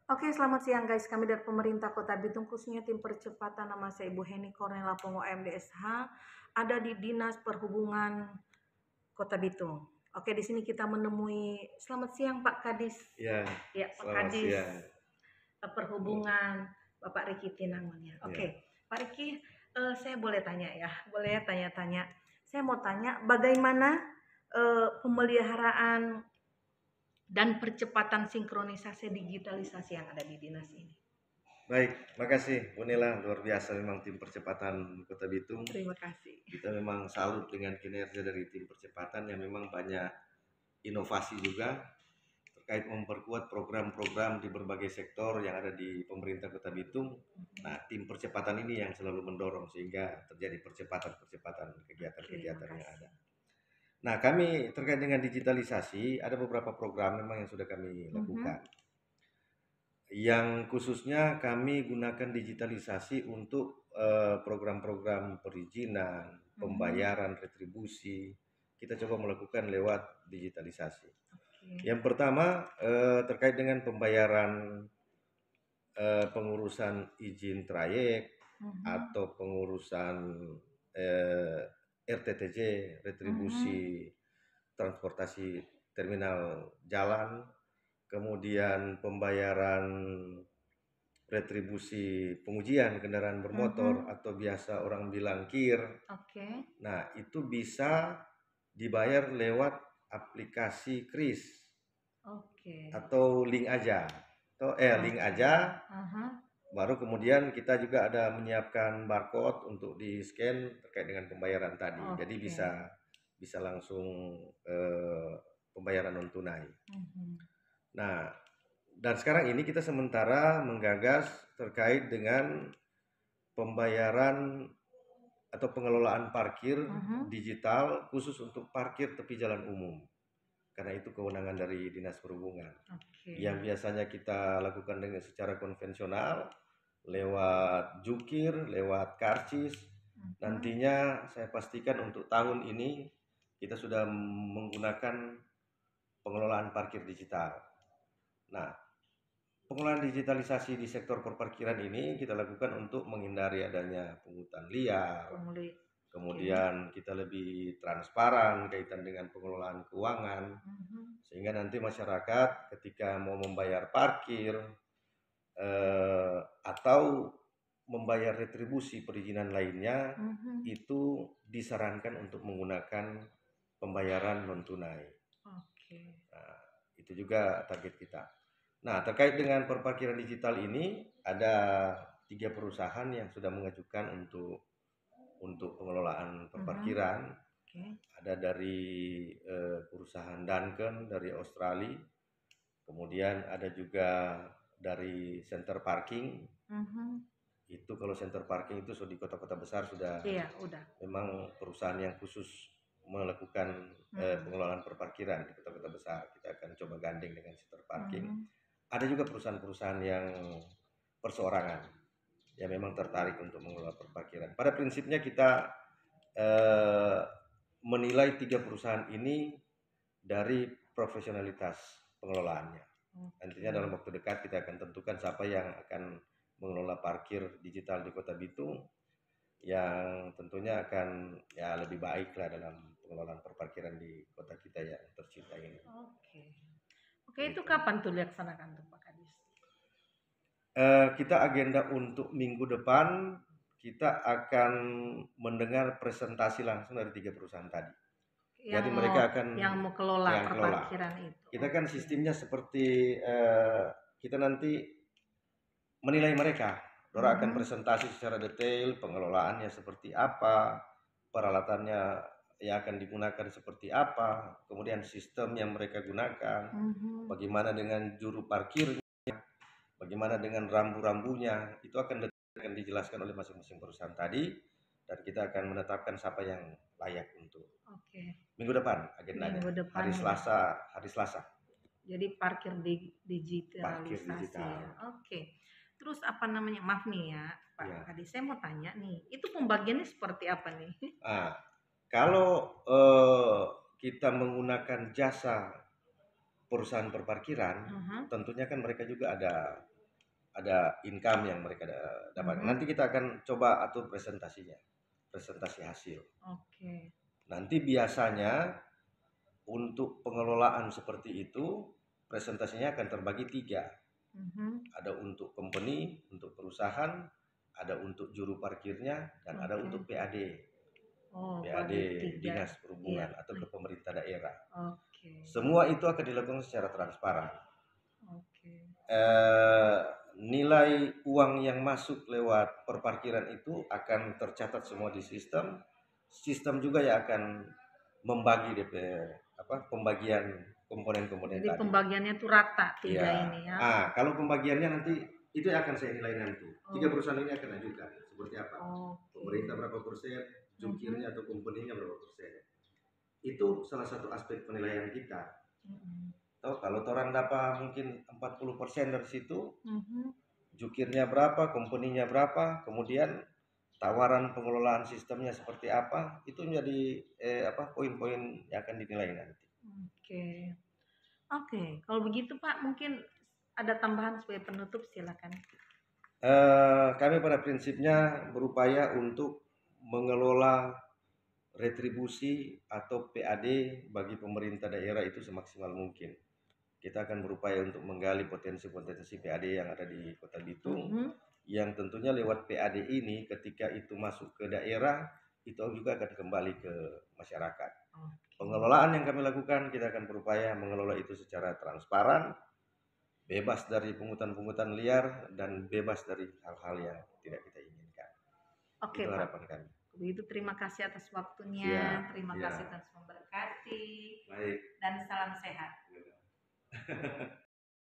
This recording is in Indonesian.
Oke, selamat siang guys. Kami dari pemerintah Kota Bitung, khususnya tim percepatan, nama saya Ibu Heni Kornela Pongo MDSH, ada di Dinas Perhubungan Kota Bitung. Oke, di sini kita menemui, selamat siang Pak Kadis. Ya, Ya, Pak selamat Kadis siang. Perhubungan, Bapak Riki Tinamanya. Oke, Ya, Pak Riki, saya boleh tanya ya? Boleh ya tanya-tanya? Saya mau tanya bagaimana pemeliharaan dan percepatan sinkronisasi digitalisasi yang ada di dinas ini. baik, makasih Bu Nela, luar biasa memang tim percepatan Kota Bitung. Terima kasih. Kita memang salut dengan kinerja dari tim percepatan yang memang banyak inovasi juga terkait memperkuat program-program di berbagai sektor yang ada di pemerintah Kota Bitung. Nah, tim percepatan ini yang selalu mendorong sehingga terjadi percepatan-percepatan kegiatan-kegiatan yang ada. Nah, kami terkait dengan digitalisasi ada beberapa program memang yang sudah kami lakukan. Yang khususnya kami gunakan digitalisasi untuk program-program perizinan, pembayaran, retribusi. Kita coba melakukan lewat digitalisasi. Yang pertama terkait dengan pembayaran pengurusan izin trayek atau pengurusan RTTJ, retribusi transportasi terminal jalan, kemudian pembayaran retribusi pengujian kendaraan bermotor atau biasa orang bilang KIR. Nah, itu bisa dibayar lewat aplikasi KRIS atau link aja. Link aja. Baru kemudian kita juga ada menyiapkan barcode untuk di scan terkait dengan pembayaran tadi. Jadi bisa langsung pembayaran non tunai. Nah, dan sekarang ini kita sementara menggagas terkait dengan pembayaran atau pengelolaan parkir digital khusus untuk parkir tepi jalan umum. Karena itu kewenangan dari Dinas Perhubungan. Yang biasanya kita lakukan dengan secara konvensional lewat jukir, lewat karcis. Nantinya saya pastikan untuk tahun ini kita sudah menggunakan pengelolaan parkir digital. Nah, pengelolaan digitalisasi di sektor perparkiran ini kita lakukan untuk menghindari adanya pungutan liar. Kemudian kita lebih transparan kaitan dengan pengelolaan keuangan. Sehingga nanti masyarakat ketika mau membayar parkir atau membayar retribusi perizinan lainnya itu disarankan untuk menggunakan pembayaran non tunai. Nah, itu juga target kita. Nah, terkait dengan perparkiran digital ini ada 3 perusahaan yang sudah mengajukan untuk pengelolaan perparkiran. Ada dari perusahaan Duncan dari Australia, kemudian ada juga dari Center Parking. Itu kalau Center Parking itu di kota-kota besar sudah memang perusahaan yang khusus melakukan pengelolaan perparkiran di kota-kota besar. Kita akan coba gandeng dengan Center Parking. Ada juga perusahaan-perusahaan yang perseorangan yang memang tertarik untuk mengelola perparkiran. Pada prinsipnya kita menilai 3 perusahaan ini dari profesionalitas pengelolaannya. Nantinya dalam waktu dekat kita akan tentukan siapa yang akan mengelola parkir digital di Kota Bitung yang tentunya akan ya lebih baik lah dalam pengelolaan perparkiran di kota kita yang tercinta ini. Oke, itu kapan tuh dilaksanakan tuh Pak Kadis? Kita agenda untuk minggu depan kita akan mendengar presentasi langsung dari 3 perusahaan tadi. Jadi mereka akan yang mau kelola perparkiran itu. Kita kan sistemnya seperti kita nanti menilai mereka. Dora akan presentasi secara detail pengelolaannya seperti apa, peralatannya yang akan digunakan seperti apa, kemudian sistem yang mereka gunakan, bagaimana dengan juru parkirnya, bagaimana dengan rambu-rambunya, itu akan dijelaskan oleh masing-masing perusahaan tadi, dan kita akan menetapkan siapa yang layak untuk minggu depan agendanya. Hari Selasa. Jadi parkir digitalisasi. Terus apa namanya? Maaf nih ya, Pak Kadis, saya mau tanya nih, itu pembagiannya seperti apa nih? Kalau kita menggunakan jasa perusahaan perparkiran, tentunya kan mereka juga ada ada income yang mereka dapat. Nanti kita akan coba atur presentasinya, presentasi hasil. Nanti biasanya untuk pengelolaan seperti itu presentasinya akan terbagi 3. Ada untuk company, untuk perusahaan, ada untuk juru parkirnya, dan ada untuk PAD. PAD Dinas Perhubungan atau ke pemerintah daerah. Semua itu akan dilakukan secara transparan. Nilai uang yang masuk lewat perparkiran itu akan tercatat semua di sistem. Sistem juga yang akan membagi DP pembagian komponen-komponen tadi. Jadi pembagiannya itu rata 3 ini ya. Kalau pembagiannya nanti itu akan saya nilai nanti. 3 perusahaan ini akan ajukan seperti apa. Pemerintah berapa persen, jukirnya atau komponinya berapa persen. Itu salah satu aspek penilaian kita. Kalau orang dapat mungkin 40% dari situ, jukirnya berapa, komponinya berapa, kemudian tawaran pengelolaan sistemnya seperti apa, itu menjadi poin-poin yang akan dinilai nanti. Oke. Kalau begitu Pak, mungkin ada tambahan sebagai penutup, silakan. Kami pada prinsipnya berupaya untuk mengelola retribusi atau PAD bagi pemerintah daerah itu semaksimal mungkin. Kita akan berupaya untuk menggali potensi-potensi PAD yang ada di Kota Bitung, yang tentunya lewat PAD ini ketika itu masuk ke daerah, itu juga akan kembali ke masyarakat. Pengelolaan yang kami lakukan, kita akan berupaya mengelola itu secara transparan, bebas dari pungutan-pungutan liar, dan bebas dari hal-hal yang tidak kita inginkan. Itu harapan kami. Begitu, terima kasih atas waktunya, terima kasih atas memberkati, dan salam sehat.